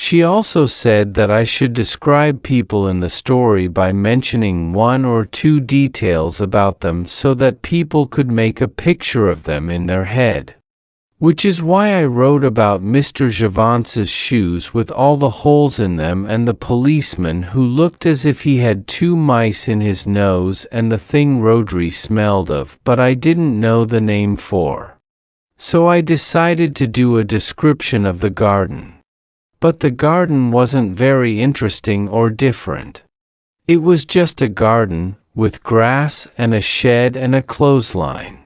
She also said that I should describe people in the story by mentioning one or two details about them so that people could make a picture of them in their head. Which is why I wrote about Mr. Javance's shoes with all the holes in them and the policeman who looked as if he had 2 mice in his nose and the thing Rodri smelled of, but I didn't know the name for. So I decided to do a description of the garden. But the garden wasn't very interesting or different. It was just a garden, with grass and a shed and a clothesline.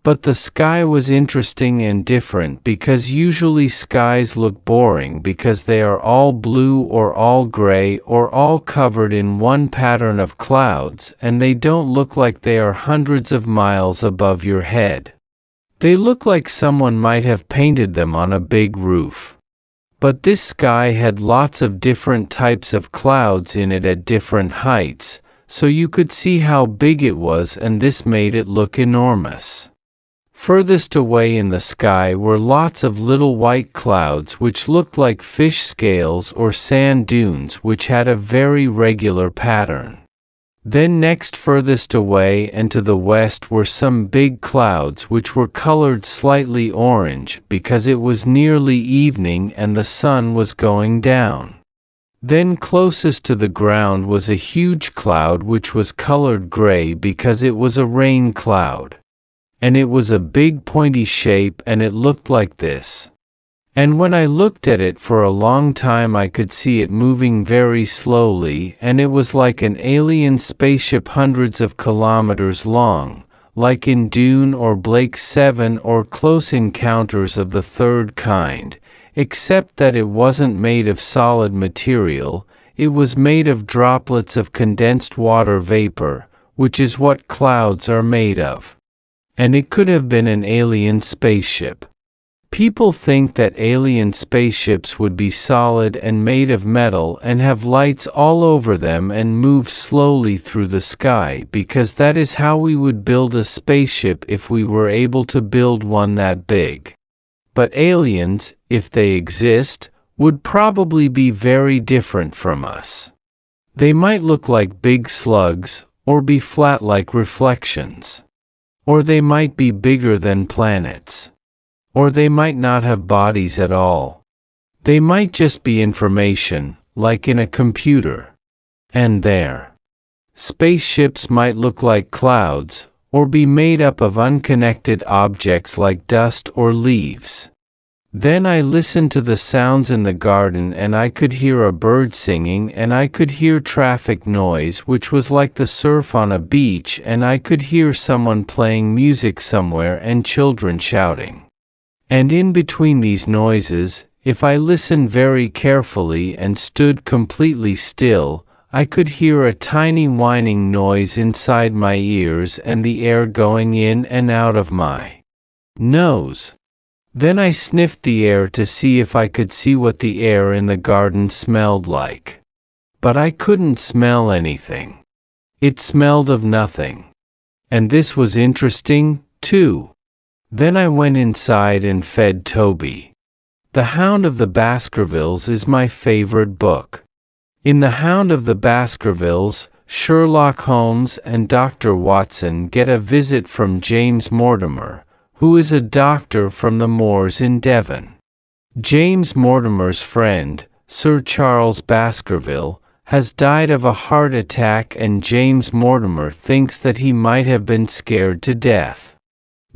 But the sky was interesting and different because usually skies look boring because they are all blue or all gray or all covered in one pattern of clouds, and they don't look like they are hundreds of miles above your head. They look like someone might have painted them on a big roof. But this sky had lots of different types of clouds in it at different heights, so you could see how big it was, and this made it look enormous. Furthest away in the sky were lots of little white clouds which looked like fish scales or sand dunes which had a very regular pattern. Then next furthest away and to the west were some big clouds which were colored slightly orange because it was nearly evening and the sun was going down. Then closest to the ground was a huge cloud which was colored gray because it was a rain cloud. And it was a big pointy shape and it looked like this. And when I looked at it for a long time I could see it moving very slowly, and it was like an alien spaceship hundreds of kilometers long, like in Dune or Blake 7 or Close Encounters of the Third Kind, except that it wasn't made of solid material, it was made of droplets of condensed water vapor, which is what clouds are made of. And it could have been an alien spaceship. People think that alien spaceships would be solid and made of metal and have lights all over them and move slowly through the sky because that is how we would build a spaceship if we were able to build one that big. But aliens, if they exist, would probably be very different from us. They might look like big slugs, or be flat like reflections. Or they might be bigger than planets. Or they might not have bodies at all. They might just be information, like in a computer. And there. Spaceships might look like clouds, or be made up of unconnected objects like dust or leaves. Then I listened to the sounds in the garden and I could hear a bird singing and I could hear traffic noise which was like the surf on a beach, and I could hear someone playing music somewhere and children shouting. And in between these noises, if I listened very carefully and stood completely still, I could hear a tiny whining noise inside my ears and the air going in and out of my nose. Then I sniffed the air to see if I could see what the air in the garden smelled like. But I couldn't smell anything. It smelled of nothing. And this was interesting, too. Then I went inside and fed Toby. The Hound of the Baskervilles is my favorite book. In The Hound of the Baskervilles, Sherlock Holmes and Dr. Watson get a visit from James Mortimer, who is a doctor from the moors in Devon. James Mortimer's friend, Sir Charles Baskerville, has died of a heart attack, and James Mortimer thinks that he might have been scared to death.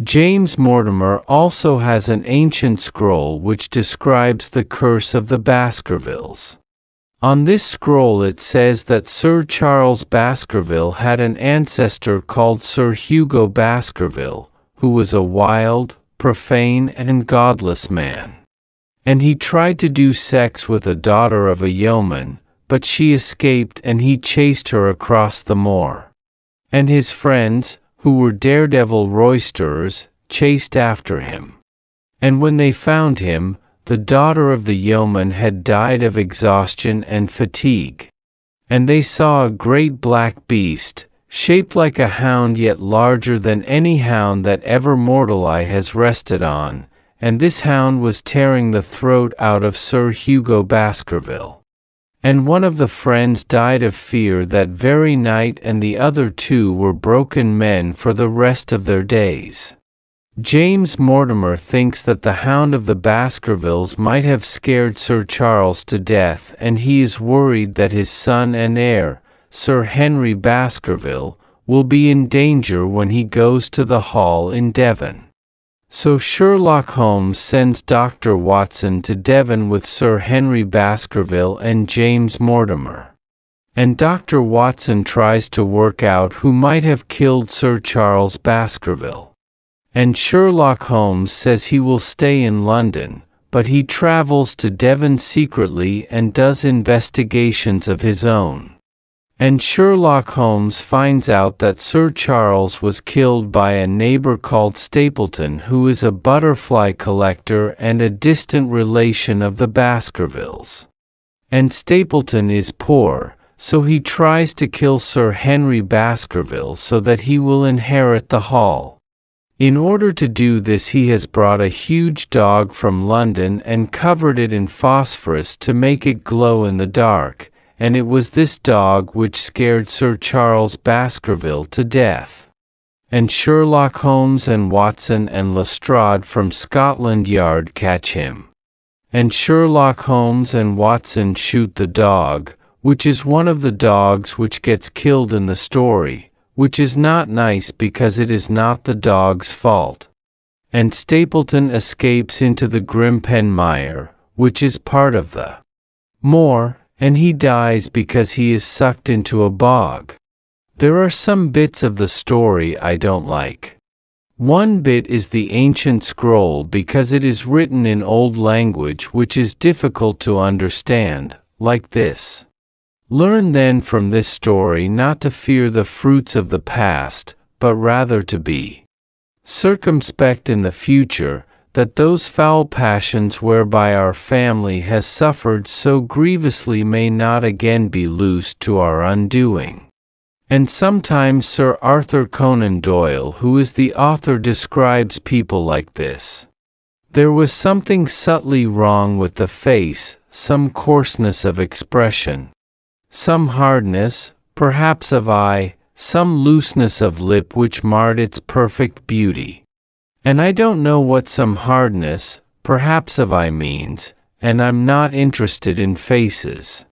James Mortimer also has an ancient scroll which describes the curse of the Baskervilles. On this scroll it says that Sir Charles Baskerville had an ancestor called Sir Hugo Baskerville, who was a wild, profane, and godless man. And he tried to do sex with a daughter of a yeoman, but she escaped and he chased her across the moor. And his friends, who were daredevil roisterers, chased after him. And when they found him, the daughter of the yeoman had died of exhaustion and fatigue. And they saw a great black beast, shaped like a hound yet larger than any hound that ever mortal eye has rested on, and this hound was tearing the throat out of Sir Hugo Baskerville. And one of the friends died of fear that very night, and the other two were broken men for the rest of their days. James Mortimer thinks that the hound of the Baskervilles might have scared Sir Charles to death, and he is worried that his son and heir, Sir Henry Baskerville, will be in danger when he goes to the Hall in Devon. So Sherlock Holmes sends Dr. Watson to Devon with Sir Henry Baskerville and James Mortimer. And Dr. Watson tries to work out who might have killed Sir Charles Baskerville. And Sherlock Holmes says he will stay in London, but he travels to Devon secretly and does investigations of his own. And Sherlock Holmes finds out that Sir Charles was killed by a neighbor called Stapleton, who is a butterfly collector and a distant relation of the Baskervilles. And Stapleton is poor, so he tries to kill Sir Henry Baskerville so that he will inherit the Hall. In order to do this, he has brought a huge dog from London and covered it in phosphorus to make it glow in the dark, and it was this dog which scared Sir Charles Baskerville to death. And Sherlock Holmes and Watson and Lestrade from Scotland Yard catch him. And Sherlock Holmes and Watson shoot the dog, which is one of the dogs which gets killed in the story, which is not nice because it is not the dog's fault. And Stapleton escapes into the Grimpen Mire, which is part of the moor, and he dies because he is sucked into a bog. There are some bits of the story I don't like. One bit is the ancient scroll because it is written in old language which is difficult to understand, like this. Learn then from this story not to fear the fruits of the past, but rather to be circumspect in the future, that those foul passions whereby our family has suffered so grievously may not again be loosed to our undoing. And sometimes Sir Arthur Conan Doyle, who is the author, describes people like this. There was something subtly wrong with the face, some coarseness of expression, some hardness, perhaps of eye, some looseness of lip which marred its perfect beauty. And I don't know what some hardness, perhaps of eye means, and I'm not interested in faces.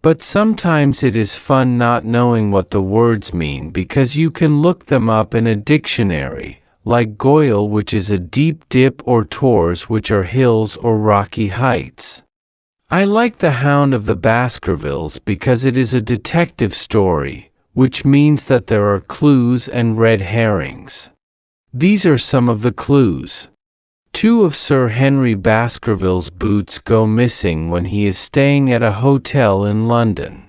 But sometimes it is fun not knowing what the words mean because you can look them up in a dictionary, like Goyle, which is a deep dip, or tors, which are hills or rocky heights. I like The Hound of the Baskervilles because it is a detective story, which means that there are clues and red herrings. These are some of the clues. 2 of Sir Henry Baskerville's boots go missing when he is staying at a hotel in London.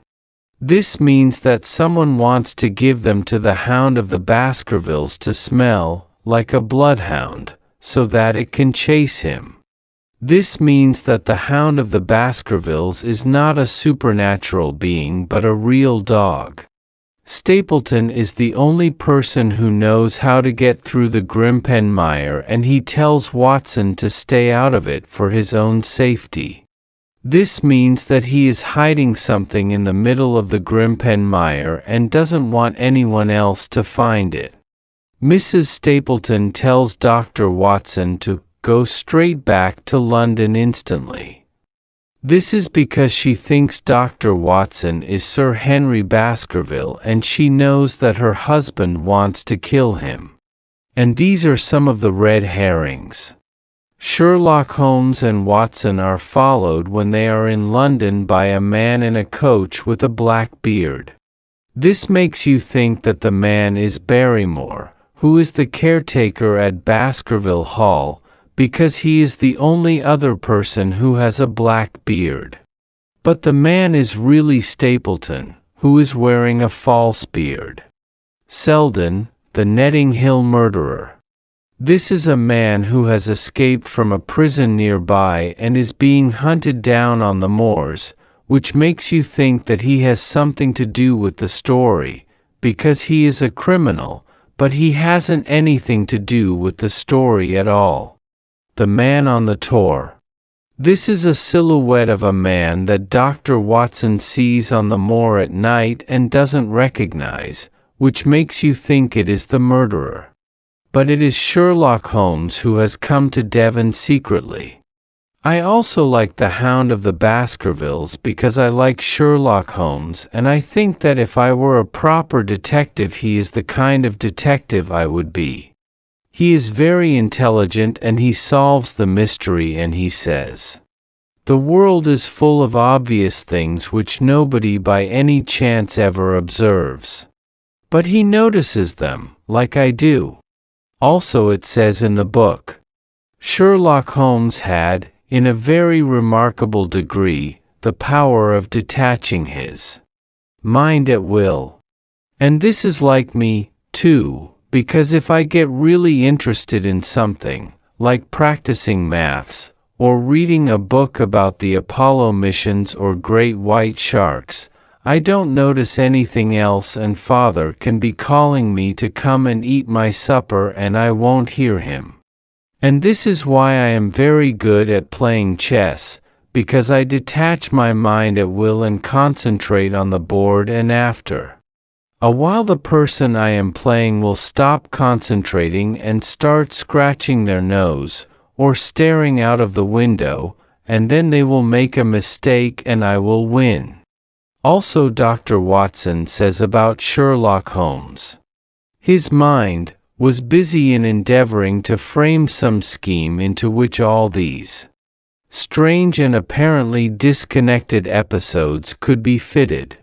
This means that someone wants to give them to the Hound of the Baskervilles to smell, like a bloodhound, so that it can chase him. This means that the Hound of the Baskervilles is not a supernatural being but a real dog. Stapleton is the only person who knows how to get through the Grimpen Mire, and he tells Watson to stay out of it for his own safety. This means that he is hiding something in the middle of the Grimpen Mire and doesn't want anyone else to find it. Mrs. Stapleton tells Dr. Watson to go straight back to London instantly. This is because she thinks Dr. Watson is Sir Henry Baskerville and she knows that her husband wants to kill him. And these are some of the red herrings. Sherlock Holmes and Watson are followed when they are in London by a man in a coach with a black beard. This makes you think that the man is Barrymore, who is the caretaker at Baskerville Hall, because he is the only other person who has a black beard. But the man is really Stapleton, who is wearing a false beard. Selden, the Netting Hill murderer. This is a man who has escaped from a prison nearby and is being hunted down on the moors, which makes you think that he has something to do with the story, because he is a criminal, but he hasn't anything to do with the story at all. The Man on the Tour. This is a silhouette of a man that Dr. Watson sees on the moor at night and doesn't recognize, which makes you think it is the murderer. But it is Sherlock Holmes who has come to Devon secretly. I also like The Hound of the Baskervilles because I like Sherlock Holmes, and I think that if I were a proper detective he is the kind of detective I would be. He is very intelligent and he solves the mystery, and he says, "The world is full of obvious things which nobody by any chance ever observes. But he notices them, like I do." Also it says in the book, Sherlock Holmes had, in a very remarkable degree, the power of detaching his mind at will. And this is like me, too. Because if I get really interested in something, like practicing maths, or reading a book about the Apollo missions or great white sharks, I don't notice anything else, and Father can be calling me to come and eat my supper and I won't hear him. And this is why I am very good at playing chess, because I detach my mind at will and concentrate on the board, and after a while the person I am playing will stop concentrating and start scratching their nose, or staring out of the window, and then they will make a mistake and I will win. Also Dr. Watson says about Sherlock Holmes, his mind was busy in endeavoring to frame some scheme into which all these strange and apparently disconnected episodes could be fitted.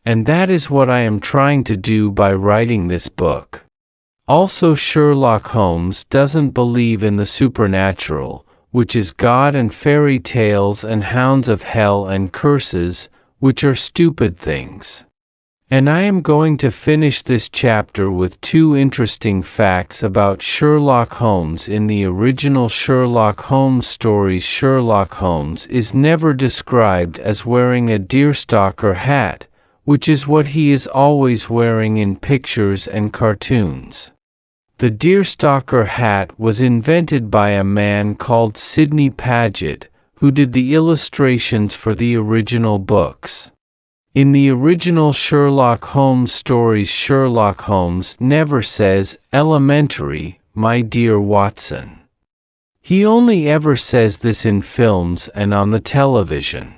And that is what I am trying to do by writing this book. Also Sherlock Holmes doesn't believe in the supernatural, which is God and fairy tales and hounds of hell and curses, which are stupid things. And I am going to finish this chapter with 2 interesting facts about Sherlock Holmes. In the original Sherlock Holmes stories, Sherlock Holmes is never described as wearing a deerstalker hat, which is what he is always wearing in pictures and cartoons. The deerstalker hat was invented by a man called Sidney Paget, who did the illustrations for the original books. In the original Sherlock Holmes stories, Sherlock Holmes never says, "Elementary, my dear Watson." He only ever says this in films and on the television.